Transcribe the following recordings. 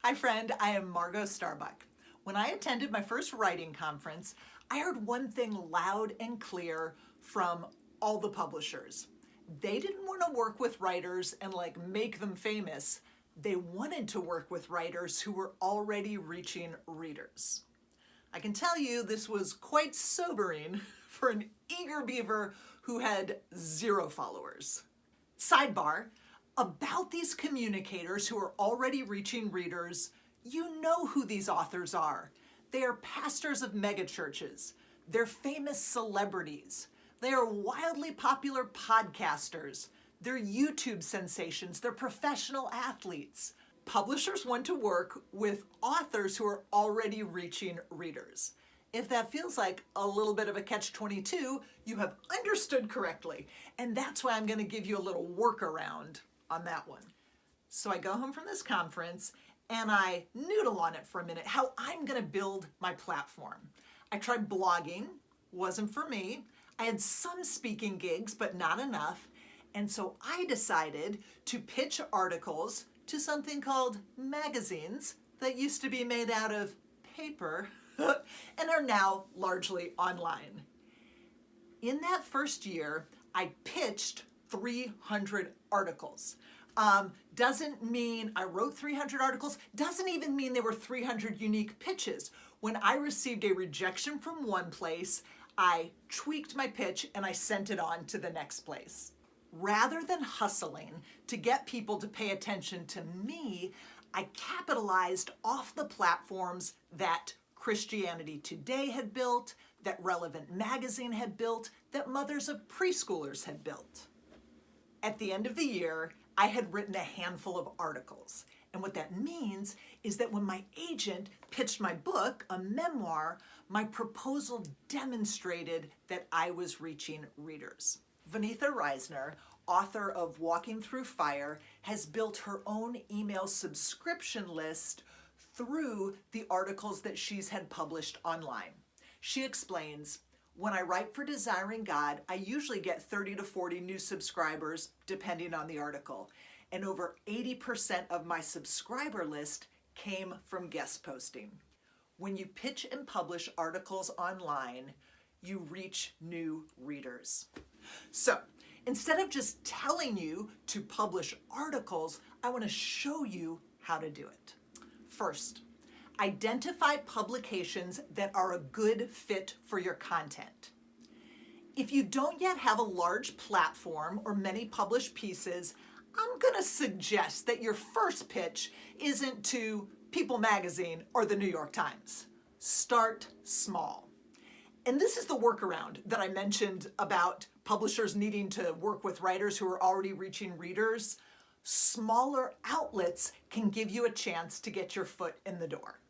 Hi friend, I am Margot Starbuck. When I attended my first writing conference, I heard one thing loud and clear from all the publishers. They didn't want to work with writers and make them famous. They wanted to work with writers who were already reaching readers. I can tell you this was quite sobering for an eager beaver who had 0 followers. Sidebar, about these communicators who are already reaching readers, you know who these authors are. They are pastors of megachurches. They're famous celebrities. They are wildly popular podcasters. They're YouTube sensations. They're professional athletes. Publishers want to work with authors who are already reaching readers. If that feels like a little bit of a catch-22, you have understood correctly. And that's why I'm going to give you a little workaround on that one. So I go home from this conference and I noodle on it for a minute, how I'm going to build my platform. I tried blogging, wasn't for me. I had some speaking gigs, but not enough. And so I decided to pitch articles to something called magazines that used to be made out of paper and are now largely online. In that first year, I pitched 300 articles. Doesn't mean I wrote 300 articles, doesn't even mean there were 300 unique pitches. When I received a rejection from one place, I tweaked my pitch and I sent it on to the next place. Rather than hustling to get people to pay attention to me, I capitalized off the platforms that Christianity Today had built, that Relevant Magazine had built, that mothers of preschoolers had built. At the end of the year, I had written a handful of articles. And what that means is that when my agent pitched my book, a memoir, my proposal demonstrated that I was reaching readers. Vanitha Reisner, author of Walking Through Fire, has built her own email subscription list through the articles that she's had published online. She explains, when I write for Desiring God, I usually get 30 to 40 new subscribers, depending on the article. And over 80% of my subscriber list came from guest posting. When you pitch and publish articles online, you reach new readers. So instead of just telling you to publish articles, I want to show you how to do it. First, identify publications that are a good fit for your content. If you don't yet have a large platform or many published pieces, I'm going to suggest that your first pitch isn't to People Magazine or the New York Times. Start small. And this is the workaround that I mentioned about publishers needing to work with writers who are already reaching readers. Smaller outlets can give you a chance to get your foot in the door.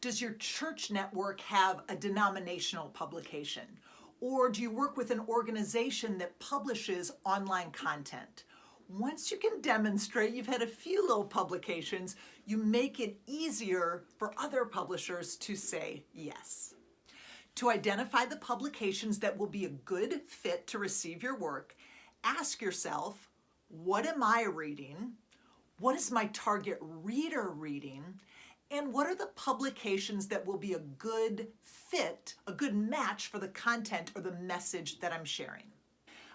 Does your church network have a denominational publication? Or do you work with an organization that publishes online content? Once you can demonstrate you've had a few little publications, you make it easier for other publishers to say yes. To identify the publications that will be a good fit to receive your work, ask yourself, what am I reading? What is my target reader reading? And what are the publications that will be a good fit, a good match for the content or the message that I'm sharing?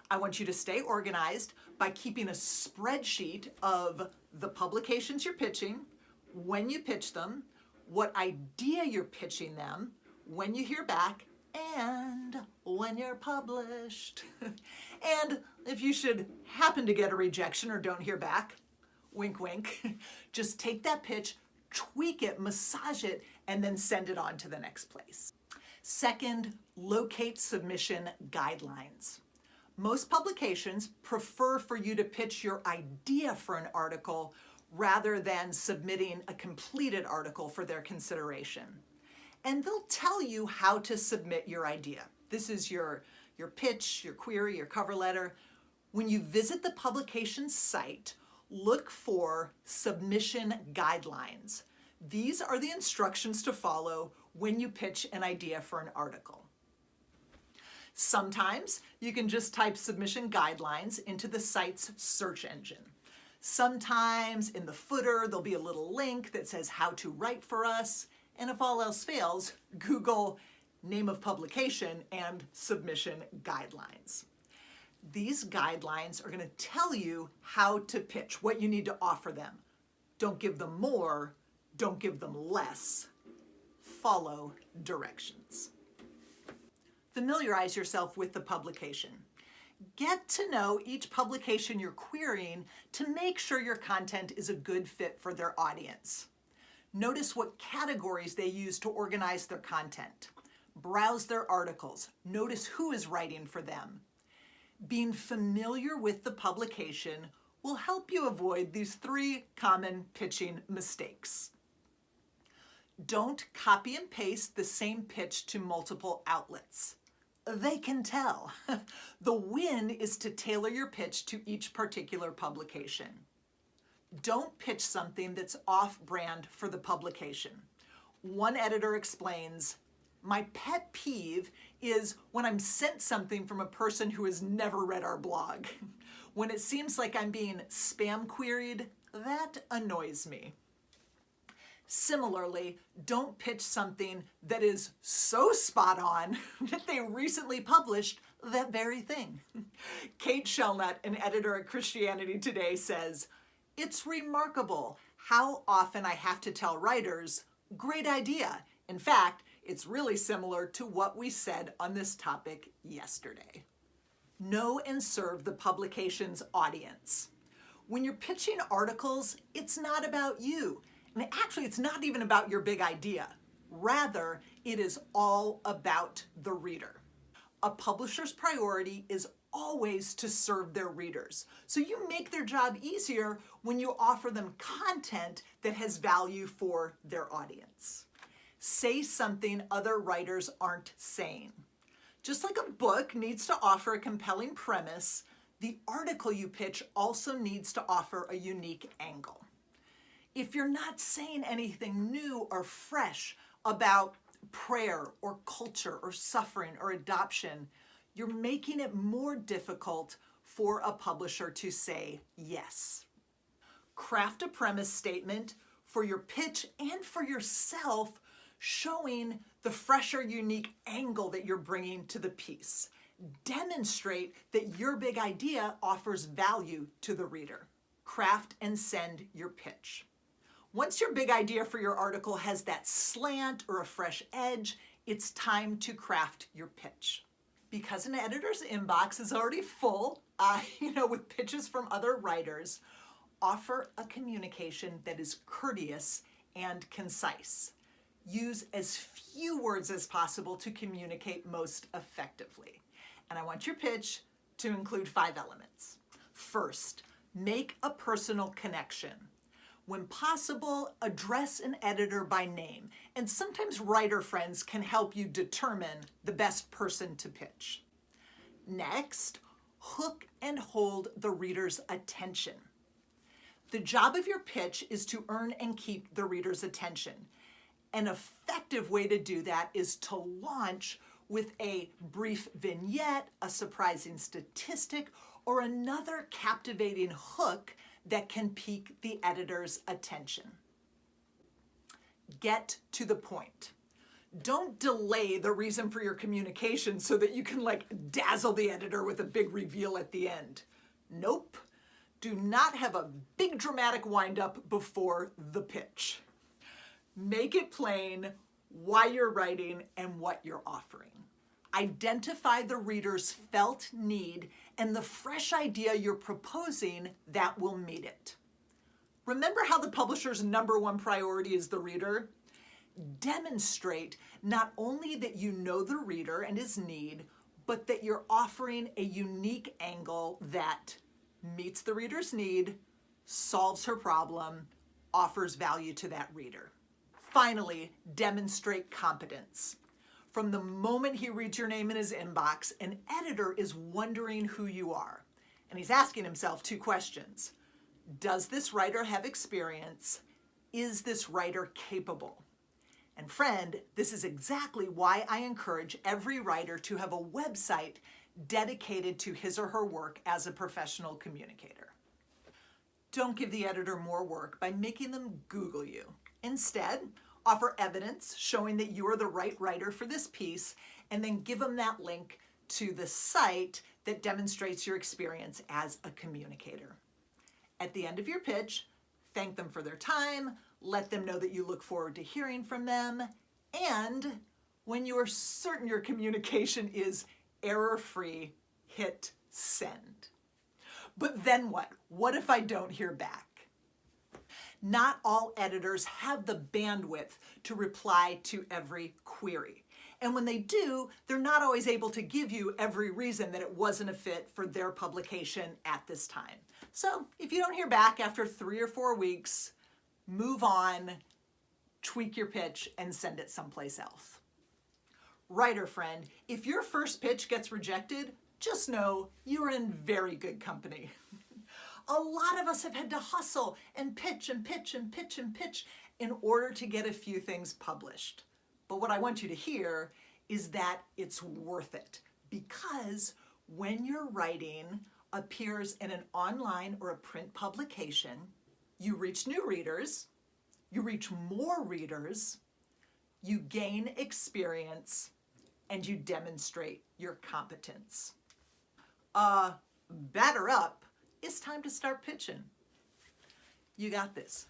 I want you to stay organized by keeping a spreadsheet of the publications you're pitching, when you pitch them, what idea you're pitching them, when you hear back, and when you're published. And if you should happen to get a rejection or don't hear back, wink, wink, just take that pitch, tweak it, massage it, and then send it on to the next place. Second, locate submission guidelines. Most publications prefer for you to pitch your idea for an article rather than submitting a completed article for their consideration. And they'll tell you how to submit your idea. This is your pitch, your query, your cover letter. When you visit the publication site, look for submission guidelines. These are the instructions to follow when you pitch an idea for an article. Sometimes you can just type submission guidelines into the site's search engine. Sometimes in the footer, there'll be a little link that says how to write for us. And if all else fails, Google name of publication and submission guidelines. These guidelines are going to tell you how to pitch, what you need to offer them. Don't give them more, don't give them less. Follow directions. Familiarize yourself with the publication. Get to know each publication you're querying to make sure your content is a good fit for their audience. Notice what categories they use to organize their content. Browse their articles. Notice who is writing for them. Being familiar with the publication will help you avoid these 3 common pitching mistakes. Don't copy and paste the same pitch to multiple outlets. They can tell. The win is to tailor your pitch to each particular publication. Don't pitch something that's off-brand for the publication. One editor explains, "My pet peeve is when I'm sent something from a person who has never read our blog. When it seems like I'm being spam queried, that annoys me." Similarly, don't pitch something that is so spot on that they recently published that very thing. Kate Shellnut, an editor at Christianity Today, says, "It's remarkable how often I have to tell writers, 'Great idea.' In fact, it's really similar to what we said on this topic yesterday." Know and serve the publication's audience. When you're pitching articles, it's not about you. And actually, it's not even about your big idea. Rather, it is all about the reader. A publisher's priority is always to serve their readers. So you make their job easier when you offer them content that has value for their audience. Say something other writers aren't saying. Just like a book needs to offer a compelling premise, the article you pitch also needs to offer a unique angle. If you're not saying anything new or fresh about prayer or culture or suffering or adoption, you're making it more difficult for a publisher to say yes. Craft a premise statement for your pitch and for yourself, showing the fresh or unique angle that you're bringing to the piece. Demonstrate that your big idea offers value to the reader. Craft and send your pitch. Once your big idea for your article has that slant or a fresh edge, it's time to craft your pitch. Because an editor's inbox is already full, with pitches from other writers, offer a communication that is courteous and concise. Use as few words as possible to communicate most effectively. And I want your pitch to include 5 elements. First, make a personal connection. When possible, address an editor by name, and sometimes writer friends can help you determine the best person to pitch. Next, hook and hold the reader's attention. The job of your pitch is to earn and keep the reader's attention. An effective way to do that is to launch with a brief vignette, a surprising statistic, or another captivating hook that can pique the editor's attention. Get to the point. Don't delay the reason for your communication so that you can dazzle the editor with a big reveal at the end. Nope. Do not have a big dramatic wind-up before the pitch. Make it plain why you're writing and what you're offering. Identify the reader's felt need and the fresh idea you're proposing that will meet it. Remember how the publisher's #1 priority is the reader? Demonstrate not only that you know the reader and his need, but that you're offering a unique angle that meets the reader's need, solves her problem, offers value to that reader. Finally, demonstrate competence. From the moment he reads your name in his inbox, an editor is wondering who you are. And he's asking himself 2 questions. Does this writer have experience? Is this writer capable? And friend, this is exactly why I encourage every writer to have a website dedicated to his or her work as a professional communicator. Don't give the editor more work by making them Google you. Instead, offer evidence showing that you are the right writer for this piece, and then give them that link to the site that demonstrates your experience as a communicator. At the end of your pitch, thank them for their time, let them know that you look forward to hearing from them, and when you are certain your communication is error-free, hit send. But then what? What if I don't hear back? Not all editors have the bandwidth to reply to every query. And when they do, they're not always able to give you every reason that it wasn't a fit for their publication at this time. So if you don't hear back after 3 or 4 weeks, move on, tweak your pitch, and send it someplace else. Writer friend, if your first pitch gets rejected, just know you're in very good company. A lot of us have had to hustle and pitch and pitch and pitch and pitch in order to get a few things published. But what I want you to hear is that it's worth it, because when your writing appears in an online or a print publication, you reach new readers, you reach more readers, you gain experience, and you demonstrate your competence. Batter up, it's time to start pitching. You got this.